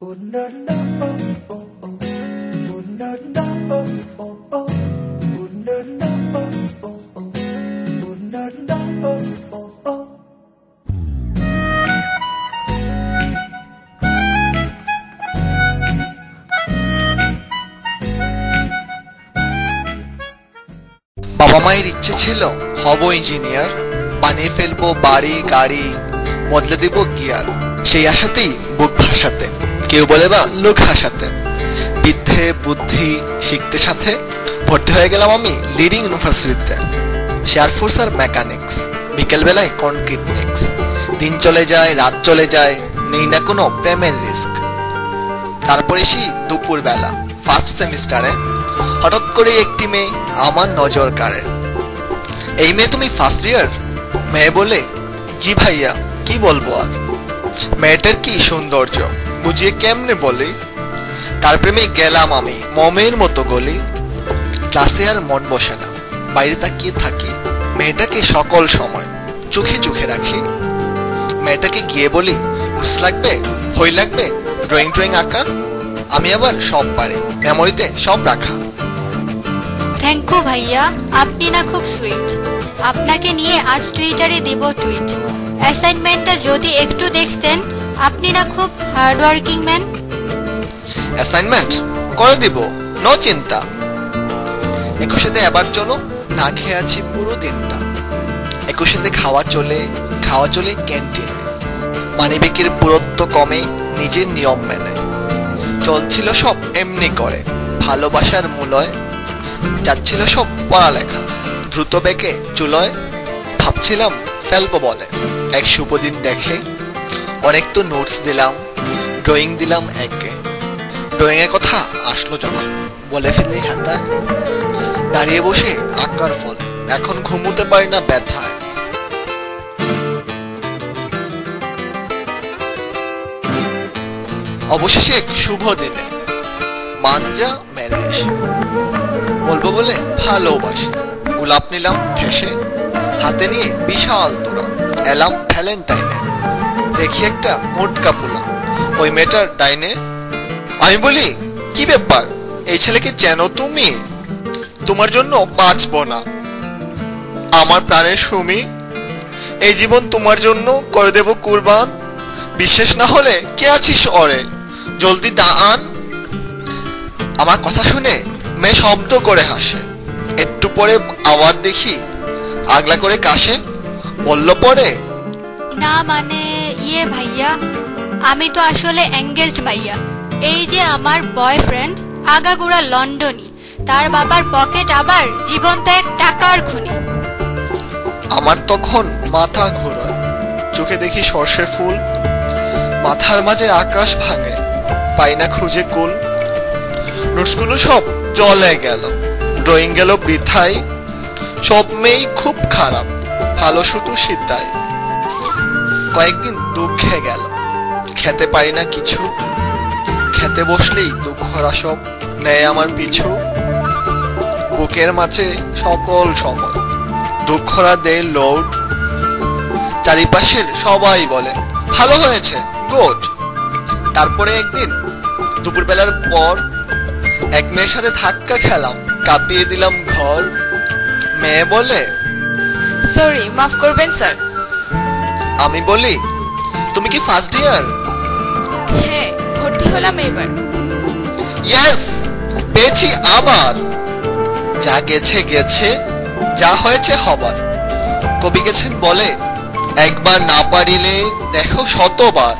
বাবা মায়ের ইচ্ছে ছিল হব ইঞ্জিনিয়ার, বানিয়ে ফেলবো বাড়ি গাড়ি, বদলে দিব গিয়ার। সেই আশাতেই বুক ভাসাতে, কেউ বলে বা লোক হাসাতে, বিদ্যে বুদ্ধি শিখতে সাথে ভর্তি হয়ে গেলাম আমি লিডিং ইউনিভার্সিটিতে। শেয়ার ফোর্স আর মেকানিক্স, বিকেল বেলায় কনক্রিট মিক্স। দিন চলে যায়, রাত চলে যায়, নেই না কোনো প্রেমের রিস্ক। তারপরে সেই দুপুর বেলা ফার্স্ট সেমিস্টারে হঠাৎ করে একটি মেয়ে আমার নজর কাড়ে। এই মেয়ে তুমি ফার্স্ট ইয়ার? মেয়ে বলে, জি ভাইয়া, কি বলবো আর। মেয়েটার কি সৌন্দর্য বুঝিয়ে কেমনে বলি। তার প্রেমে গেলাম আমি মমের মতো গলি। ক্লাসে আর মন বসে না, বাইরে তাকিয়ে থাকি। মেয়েটাকে সকল সময় চোখে চোখে রাখি। মেয়েটাকে গিয়ে বলি, নোটস লাগবে, বই লাগবে, ড্রয়িং ড্রয়িং আঁকা। আমি আবার সব পারি, মেমোরিতে সব রাখা। থ্যাংক ইউ ভাইয়া, আপনি না খুব সুইট। আপনাকে নিয়ে আজ টুইটারে দেব টুইট। অ্যাসাইনমেন্টটা যদি একটু দেখতেন, আপনি না খুব হার্ডওয়ার্কিং ম্যান। অ্যাসাইনমেন্ট করে দিব, নো চিন্তা। 21-তে এবার চলো, না খেয়ে আছি পুরো দিনটা। 21-তে খাওয়া চলে ক্যান্টিনে। মানিব্যাগের পুরুত্ব কমে, নিজের নিয়ম মেনে চলছিল সব এমনি করে। ভালোবাসার মূলয় যাচ্ছিল সব পড়ালেখা দ্রুত বেগে চুলয়। ভাবছিলাম ফেলবো বলে এক শুভ দিন দেখে। অনেক তো নোটস দিলাম, ড্রয়িং দিলাম একে। ড্রয়িং এর কথা আসলো যখন, বলে ফেললি হাতায়। দাঁড়িয়ে বসে আঁকার ফল, এখন ঘুমোতে পারি না ব্যথায়। অবশেষে এক শুভ দিনে মাঞ্জা মেরে এসে বলবো বলে ভালোবাসি। গোলাপ নিলাম ঠেসে, হাতে নিয়ে বিশাল তোড়া এলাম ভ্যালেন্টাইনে। দেখি একটা মোটকা পোলা ওই মেয়েটার ডাইনে। আমি বলি, কি ব্যাপার, এই ছেলেকে চেনো তুমি? তোমার জন্য বাঁচবো না আমার প্রাণের সুমি। এই জীবন তোমার জন্য করে দেব কুরবান। বিশ্বাস না হলে কে আছিস ওরে, জলদি দা আন। আমার কথা শুনে মেয়ে শব্দ করে হাসে। একটু পরে আবার দেখি আগলা করে কাশে। বলল পরে, না মানে ইয়ে ভাইয়া, আমি তো আসলে এঙ্গেজড ভাইয়া। এই যে আমার বয়ফ্রেন্ড আগাগোড়া লন্ডনী, তার বাবার পকেট আবার জীবন্ত এক টাকার খুনি। আমার তখন মাথা ঘোরায়, চোখে দেখি সর্ষে ফুল। মাথার মাঝে আকাশ ভাঙে, পাই না খুঁজে কুল। নোটসগুলো সব জলে গেল, ড্রয়িং গেল বৃথায়। সব মেয়েই খুব খারাপ, ভালো শুধু সিদ্ধায়। কয়েকদিন দুঃখে গেল, খেতে পারি না কিছু। খেতে বসলেই দুঃখরা সব নেয় আমার পিছু। বুকের মাঝে সকল সময় দুঃখরা দেয় লোড। চারিপাশের সবাই বলে ভালো হয়েছে, গুড। তারপরে একদিন দুপুরবেলার পর এক মেয়ের সাথে ধাক্কা খেলাম, কাঁপিয়ে দিলাম ঘর। মেয়ে বলে, সরি, মাফ করবেন স্যার। আমি বলি, তুমি কি ফার্স্ট ইয়ার? হ্যাঁ, ভর্তি হলাম এবার। ইয়েস, পেয়েছি আবার। যা গেছে গেছে, যা হয়েছে হবার। কবি গেছেন বলে, একবার না পারিলে দেখো শতবার।